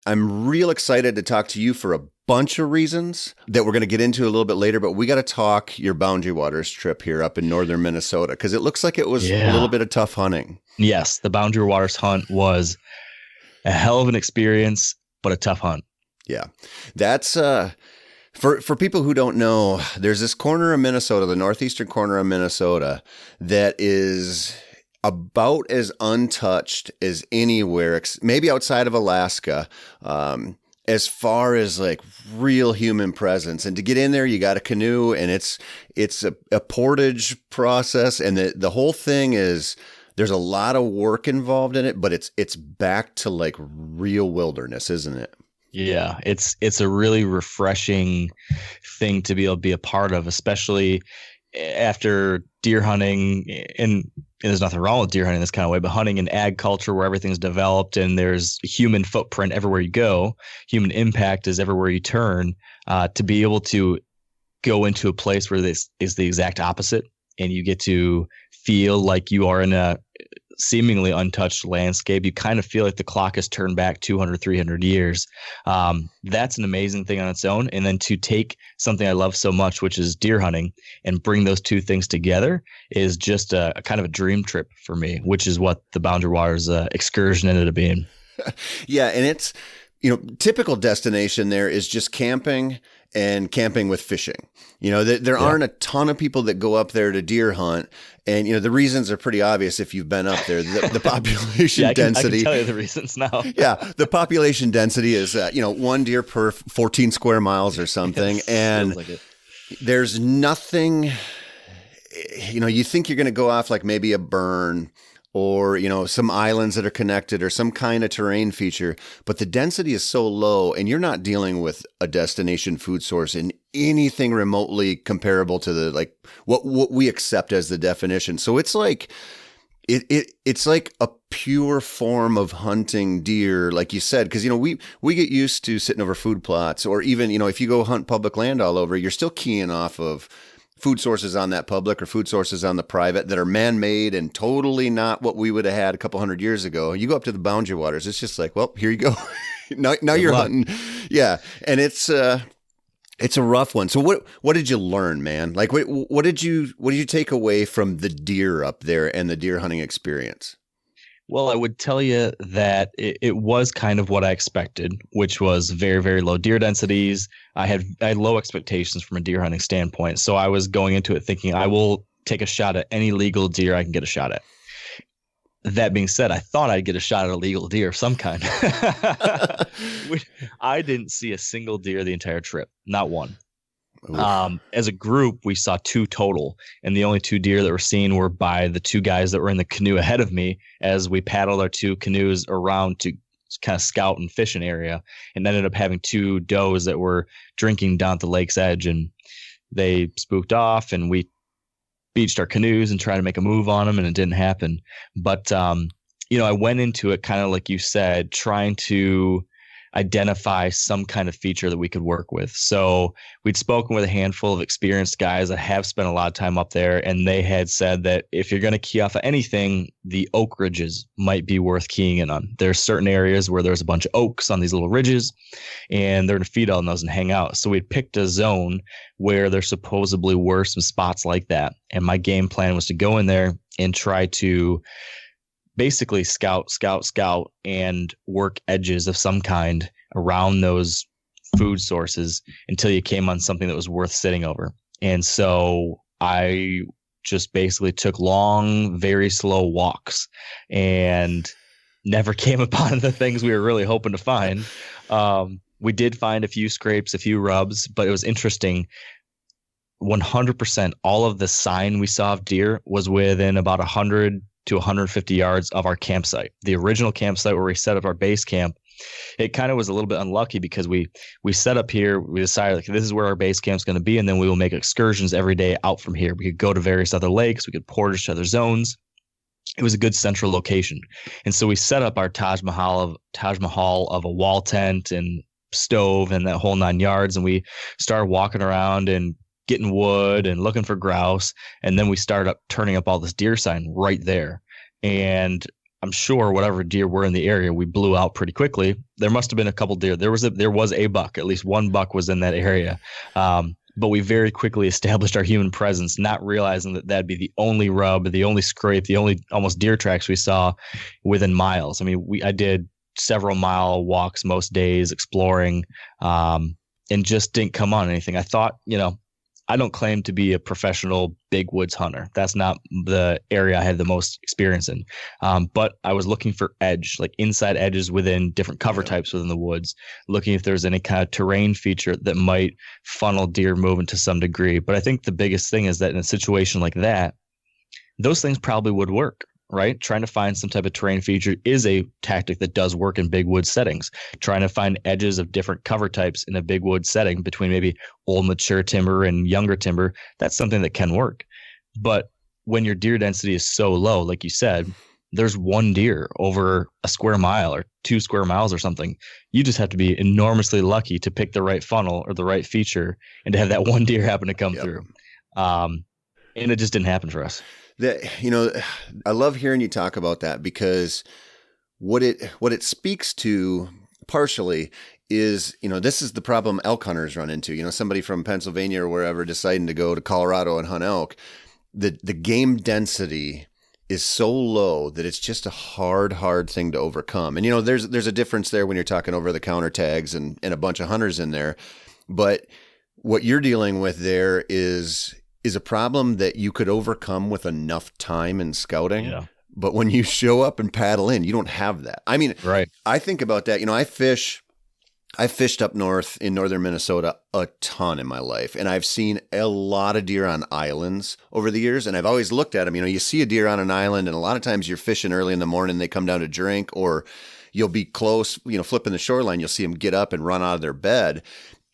I'm real excited to talk to you for a bunch of reasons that we're going to get into a little bit later, but we got to talk your Boundary Waters trip here up in northern Minnesota because it looks like it was a little Yeah. bit of tough hunting. Yes, the Boundary Waters hunt was a hell of an experience, but a tough hunt. Yeah. That's for people who don't know, there's this corner of Minnesota, the northeastern corner of Minnesota, that is about as untouched as anywhere, maybe outside of Alaska, as far as like real human presence. And to get in there, you got a canoe, and it's a portage process, and the whole thing is there's a lot of work involved in it, but it's back to like real wilderness, isn't it? Yeah, it's a really refreshing thing to be able to be a part of, especially after deer hunting. And there's nothing wrong with deer hunting this kind of way, but hunting in ag culture where everything's developed and there's human footprint everywhere you go, human impact is everywhere you turn. To be able to go into a place where this is the exact opposite, and you get to feel like you are in a seemingly untouched landscape. You kind of feel like the clock has turned back 200, 300 years. That's an amazing thing on its own. And then to take something I love so much, which is deer hunting, and bring those two things together is just a kind of a dream trip for me, which is what the Boundary Waters excursion ended up being. Yeah. And it's, typical destination there is just camping and camping with fishing. There aren't a ton of people that go up there to deer hunt. And, the reasons are pretty obvious if you've been up there. The population density. I can tell you the reasons now. Yeah. The population density is, one deer per 14 square miles or something. And like there's nothing, you think you're going to go off like maybe a burn or, some islands that are connected or some kind of terrain feature, but the density is so low and you're not dealing with a destination food source in anything remotely comparable to the, like what we accept as the definition. So it's like, it's like a pure form of hunting deer, like you said, because, we get used to sitting over food plots, or even, if you go hunt public land all over, you're still keying off of food sources on that public or food sources on the private that are man-made and totally not what we would have had a couple hundred years ago. You go up to the Boundary Waters, it's just like, well, here you go. now you're luck. hunting. Yeah. And it's a rough one. So what did you learn, man? Like, what did you take away from the deer up there and the deer hunting experience? Well, I would tell you that it was kind of what I expected, which was very, very low deer densities. I had low expectations from a deer hunting standpoint. So I was going into it thinking I will take a shot at any legal deer I can get a shot at. That being said, I thought I'd get a shot at a legal deer of some kind. I didn't see a single deer the entire trip, not one. As a group, we saw two total, and the only two deer that were seen were by the two guys that were in the canoe ahead of me as we paddled our two canoes around to kind of scout and fish an area, and ended up having two does that were drinking down at the lake's edge, and they spooked off, and we beached our canoes and tried to make a move on them, and it didn't happen. But I went into it kind of like you said, trying to identify some kind of feature that we could work with. So we'd spoken with a handful of experienced guys that have spent a lot of time up there, and they had said that if you're going to key off of anything, the oak ridges might be worth keying in on. There's certain areas where there's a bunch of oaks on these little ridges, and they're going to feed on those and hang out. So we'd picked a zone where there supposedly were some spots like that. And my game plan was to go in there and try to basically scout, and work edges of some kind around those food sources until you came on something that was worth sitting over. And so I just basically took long, very slow walks and never came upon the things we were really hoping to find. We did find a few scrapes, a few rubs, but it was interesting. 100% all of the sign we saw of deer was within about 100 to 150 yards of our campsite. The original campsite where we set up our base camp, it kind of was a little bit unlucky because we set up here, we decided like this is where our base camp is going to be, and then we will make excursions every day out from here. We could go to various other lakes, we could portage to other zones. It was a good central location. And so we set up our Taj Mahal of a wall tent and stove and that whole 9 yards, and we started walking around and getting wood and looking for grouse. And then we started turning up all this deer sign right there. And I'm sure whatever deer were in the area, we blew out pretty quickly. There must have been a couple deer. There was a buck. At least one buck was in that area. But we very quickly established our human presence, not realizing that that'd be the only rub, the only scrape, the only almost deer tracks we saw within miles. I mean, I did several mile walks most days exploring, and just didn't come on anything. I thought, I don't claim to be a professional big woods hunter. That's not the area I had the most experience in. But I was looking for edge, like inside edges within different cover types within the woods, looking if there's any kind of terrain feature that might funnel deer movement to some degree. But I think the biggest thing is that in a situation like that, those things probably would work. Right? Trying to find some type of terrain feature is a tactic that does work in big wood settings. Trying to find edges of different cover types in a big wood setting between maybe old mature timber and younger timber, that's something that can work. But when your deer density is so low, like you said, there's one deer over a square mile or 2 square miles or something. You just have to be enormously lucky to pick the right funnel or the right feature and to have that one deer happen to come through. And it just didn't happen for us. I love hearing you talk about that, because what it speaks to partially is, this is the problem elk hunters run into. Somebody from Pennsylvania or wherever deciding to go to Colorado and hunt elk. The game density is so low that it's just a hard thing to overcome. And there's a difference there when you're talking over the counter tags and a bunch of hunters in there. But what you're dealing with there is a problem that you could overcome with enough time and scouting. Yeah. But when you show up and paddle in, you don't have that. I mean, right. I think about that. I fished up north in northern Minnesota a ton in my life, and I've seen a lot of deer on islands over the years. And I've always looked at them. You see a deer on an island, and a lot of times you're fishing early in the morning, they come down to drink, or you'll be close, flipping the shoreline, you'll see them get up and run out of their bed.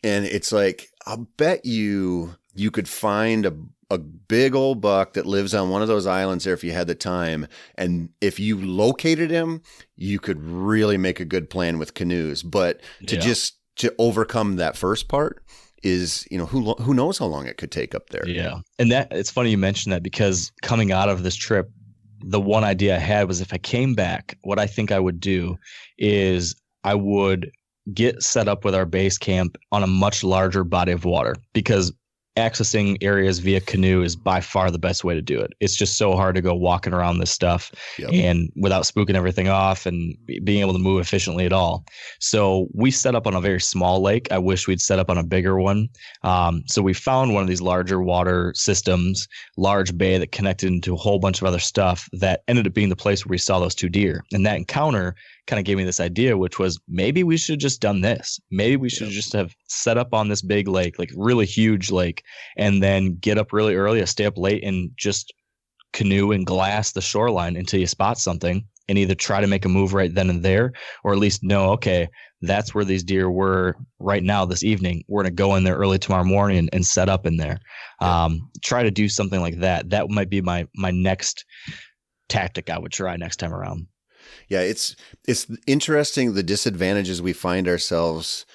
And it's like, I'll bet you could find a big old buck that lives on one of those islands there if you had the time. And if you located him, you could really make a good plan with canoes. But to overcome that first part is, who knows how long it could take up there. Yeah. And it's funny you mentioned that, because coming out of this trip, the one idea I had was, if I came back, what I think I would do is I would get set up with our base camp on a much larger body of water, because accessing areas via canoe is by far the best way to do it. It's just so hard to go walking around this stuff and without spooking everything off and being able to move efficiently at all. So we set up on a very small lake. I wish we'd set up on a bigger one. So we found one of these larger water systems, large bay that connected into a whole bunch of other stuff that ended up being the place where we saw those 2 deer. And that encounter kind of gave me this idea, which was, maybe we should have just done this. Maybe we should just have set up on this big lake, like really huge lake, and then get up really early, stay up late, and just canoe and glass the shoreline until you spot something, and either try to make a move right then and there, or at least know, okay, that's where these deer were right now this evening. We're going to go in there early tomorrow morning and set up in there. Try to do something like that. That might be my next tactic I would try next time around. Yeah, it's interesting the disadvantages we find ourselves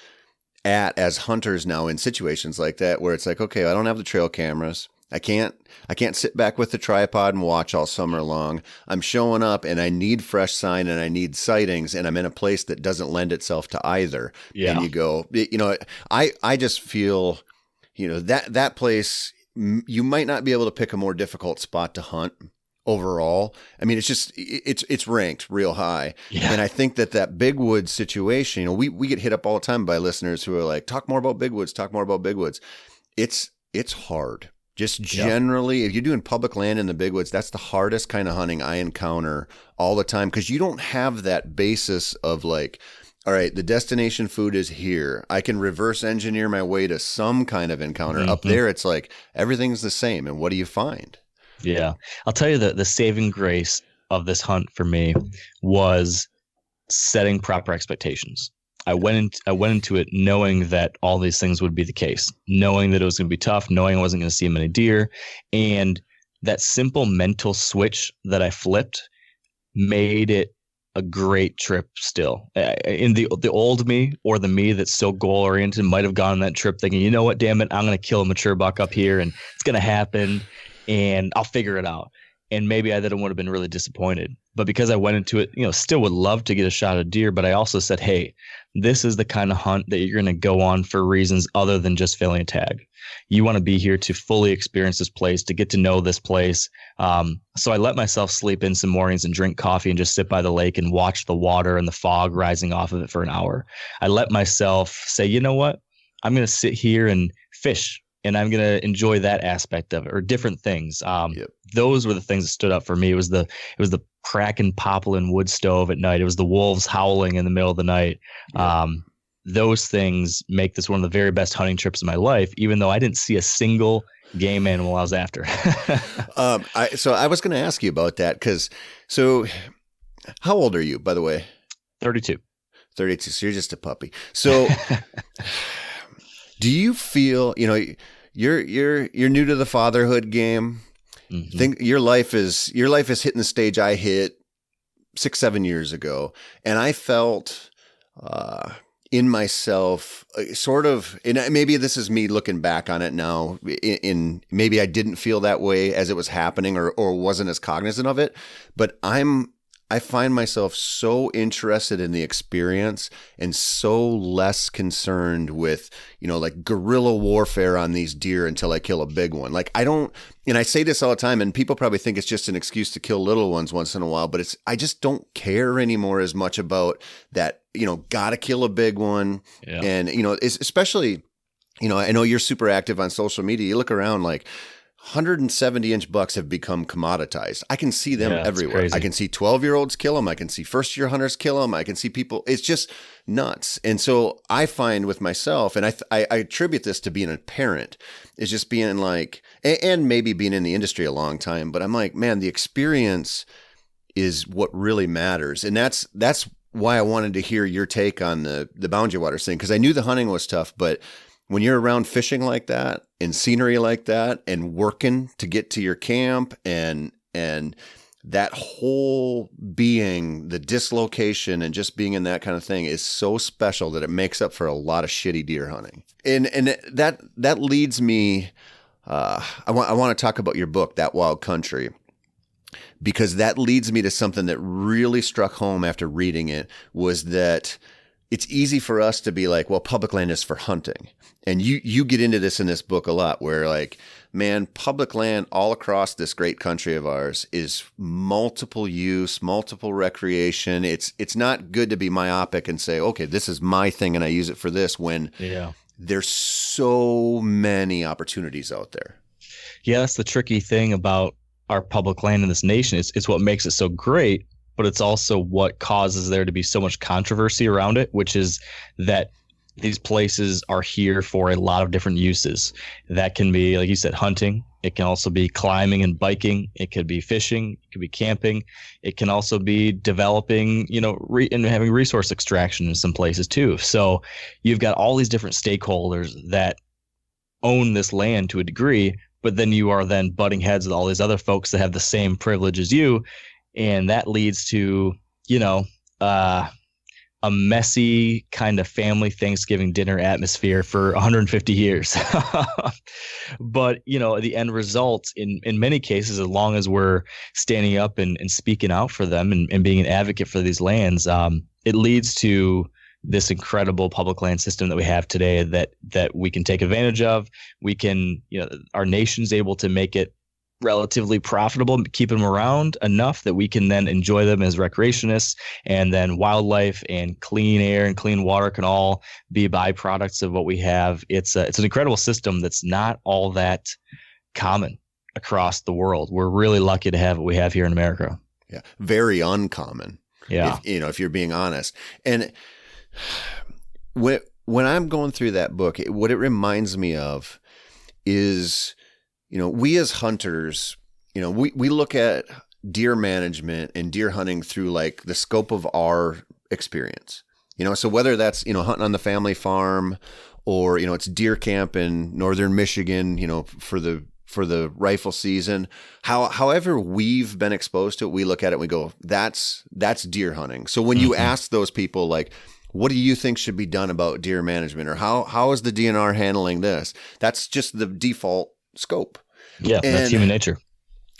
at as hunters now in situations like that, where it's like, okay, I don't have the trail cameras. I can't sit back with the tripod and watch all summer long. I'm showing up and I need fresh sign and I need sightings, and I'm in a place that doesn't lend itself to either. Yeah. And you go, I just feel, that place, you might not be able to pick a more difficult spot to hunt overall. I mean, it's ranked real high. Yeah. And I think that big woods situation, we get hit up all the time by listeners who are like, talk more about big woods. It's hard. Just generally, if you're doing public land in the big woods, that's the hardest kind of hunting I encounter all the time, because you don't have that basis of like, all right, the destination food is here. I can reverse engineer my way to some kind of encounter. Mm-hmm. Up there, it's like everything's the same. And what do you find? Yeah. I'll tell you the saving grace of this hunt for me was setting proper expectations. I went into it knowing that all these things would be the case, knowing that it was going to be tough, knowing I wasn't going to see many deer. And that simple mental switch that I flipped made it a great trip still. In the old me, or the me that's so goal oriented, might have gone on that trip thinking, you know what, damn it, I'm going to kill a mature buck up here and it's going to happen and I'll figure it out. and maybe I then would have been really disappointed. But because I went into it, still would love to get a shot at deer, but I also said, hey, this is the kind of hunt that you're going to go on for reasons other than just filling a tag. You want to be here to fully experience this place, to get to know this place. So I let myself sleep in some mornings and drink coffee and just sit by the lake and watch the water and the fog rising off of it for an hour. I let myself say, you know what? I'm going to sit here and fish, and I'm going to enjoy that aspect of it, or different things. Those were the things that stood up for me. It was the cracking poplin wood stove at night. It was the wolves howling in the middle of the night. Those things make this one of the very best hunting trips of my life, even though I didn't see a single game animal I was after. So I was going to ask you about that so how old are you, by the way? 32. 32. So you're just a puppy. So do you feel, you're new to the fatherhood game? Mm-hmm. Think your life is hitting the stage I hit 6-7 years ago. And I felt, in myself, sort of, and maybe this is me looking back on it now, in maybe I didn't feel that way as it was happening, or wasn't as cognizant of it, but I find myself so interested in the experience and so less concerned with, like guerrilla warfare on these deer until I kill a big one. Like and I say this all the time, and people probably think it's just an excuse to kill little ones once in a while, but I just don't care anymore as much about that, gotta kill a big one. Yeah. And, it's especially, I know you're super active on social media. You look around, like 170-inch bucks have become commoditized. I can see them everywhere. I can see 12-year-olds kill them. I can see first-year hunters kill them. I can see people. It's just nuts. And so I find with myself, and I attribute this to being a parent, is just being like, and maybe being in the industry a long time, but I'm like, man, the experience is what really matters. And that's why I wanted to hear your take on the boundary waters thing, because I knew the hunting was tough, but when you're around fishing like that and scenery like that and working to get to your camp and that whole being, the dislocation and just being in that kind of thing is so special that it makes up for a lot of shitty deer hunting. And that leads me, I want to talk about your book, That Wild Country, because that leads me to something that really struck home after reading it, was that it's easy for us to be like, well, public land is for hunting. And you get into this in this book a lot, where like, man, public land all across this great country of ours is multiple use, multiple recreation. It's not good to be myopic and say, okay, this is my thing and I use it for this, when there's so many opportunities out there. Yeah, that's the tricky thing about our public land in this nation. It's what makes it so great, but it's also what causes there to be so much controversy around it, which is that these places are here for a lot of different uses. That can be, like you said, hunting. It can also be climbing and biking. It could be fishing. It could be camping. It can also be developing, and having resource extraction in some places too. So you've got all these different stakeholders that own this land to a degree, but then you are then butting heads with all these other folks that have the same privilege as you. And that leads to, a messy kind of family Thanksgiving dinner atmosphere for 150 years. But, the end result in many cases, as long as we're standing up and speaking out for them and being an advocate for these lands, it leads to this incredible public land system that we have today that we can take advantage of. We can, our nation's able to make it relatively profitable, keep them around enough that we can then enjoy them as recreationists, and then wildlife and clean air and clean water can all be byproducts of what we have. It's an incredible system that's not all that common across the world. We're really lucky to have what we have here in America. Yeah, very uncommon. Yeah, if you're being honest. And when I'm going through that book, what it reminds me of is, we as hunters, we look at deer management and deer hunting through like the scope of our experience, so whether that's, hunting on the family farm, or, it's deer camp in northern Michigan, for the rifle season, however we've been exposed to it, we look at it and we go, that's deer hunting. So when you ask those people, like, what do you think should be done about deer management, or how is the DNR handling this? That's just the default scope. Yeah, that's human nature.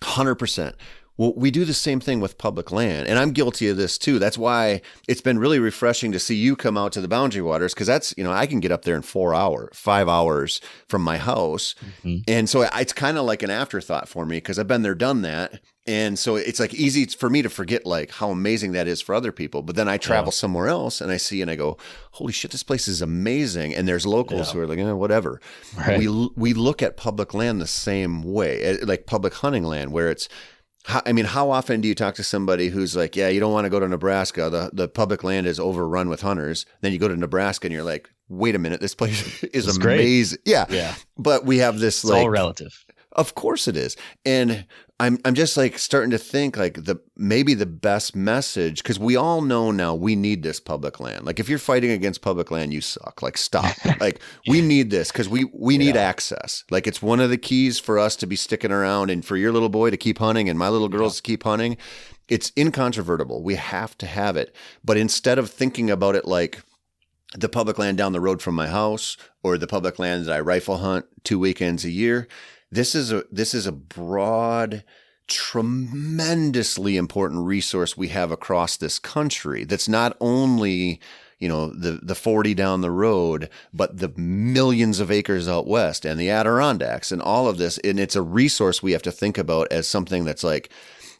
100%. Well, we do the same thing with public land, and I'm guilty of this too. That's why it's been really refreshing to see you come out to the Boundary Waters, because that's, I can get up there in 5 hours from my house. Mm-hmm. And so it's kind of like an afterthought for me because I've been there, done that. And so it's like easy for me to forget like how amazing that is for other people. But then I travel somewhere else and I see and I go, holy shit, this place is amazing. And there's locals who are like, whatever. Right. We look at public land the same way, like public hunting land, where it's, how often do you talk to somebody who's like, yeah, you don't want to go to Nebraska. The public land is overrun with hunters. Then you go to Nebraska and you're like, wait a minute, this place is amazing. Great. Yeah. But we have this it's all relative. Of course it is. And I'm just like starting to think like maybe the best message, because we all know now we need this public land. Like if you're fighting against public land, you suck. Like stop. Like we need this because we need access. Like it's one of the keys for us to be sticking around and for your little boy to keep hunting and my little girls to keep hunting. It's incontrovertible. We have to have it. But instead of thinking about it like the public land down the road from my house or the public land that I rifle hunt 2 weekends a year, this is a broad, tremendously important resource we have across this country. That's not only, the 40 down the road, but the millions of acres out west and the Adirondacks and all of this. And it's a resource we have to think about as something that's like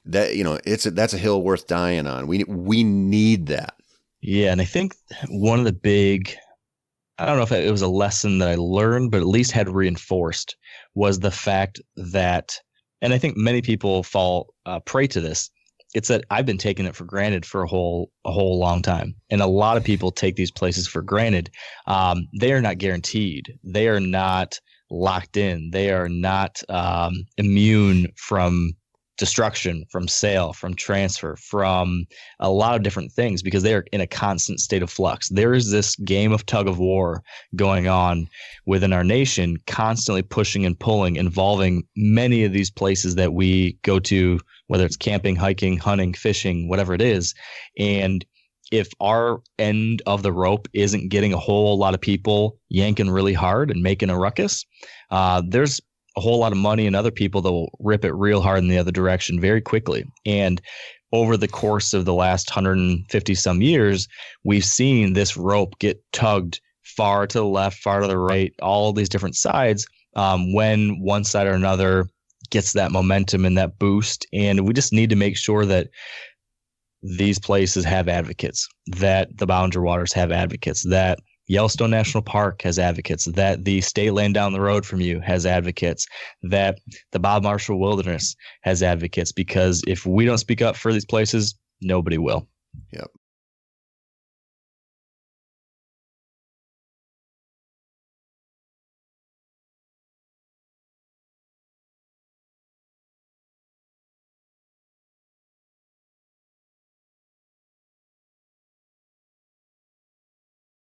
that. That's a hill worth dying on. We need that. Yeah, and I think one of the big, I don't know if it was a lesson that I learned, but at least had reinforced, was the fact that, and I think many people fall prey to this, it's that I've been taking it for granted for a whole long time. And a lot of people take these places for granted. They are not guaranteed. They are not locked in. They are not immune from destruction, from sale, from transfer, from a lot of different things, because they are in a constant state of flux. There is this game of tug of war going on within our nation, constantly pushing and pulling, involving many of these places that we go to, whether it's camping, hiking, hunting, fishing, whatever it is. And if our end of the rope isn't getting a whole lot of people yanking really hard and making a ruckus, there's a whole lot of money and other people that will rip it real hard in the other direction very quickly. And over the course of the last 150 some years, we've seen this rope get tugged far to the left, far to the right, all these different sides, when one side or another gets that momentum and that boost. And we just need to make sure that these places have advocates, that the Boundary Waters have advocates, that Yellowstone National Park has advocates, that the state land down the road from you has advocates, that the Bob Marshall Wilderness has advocates, because if we don't speak up for these places, nobody will. Yep.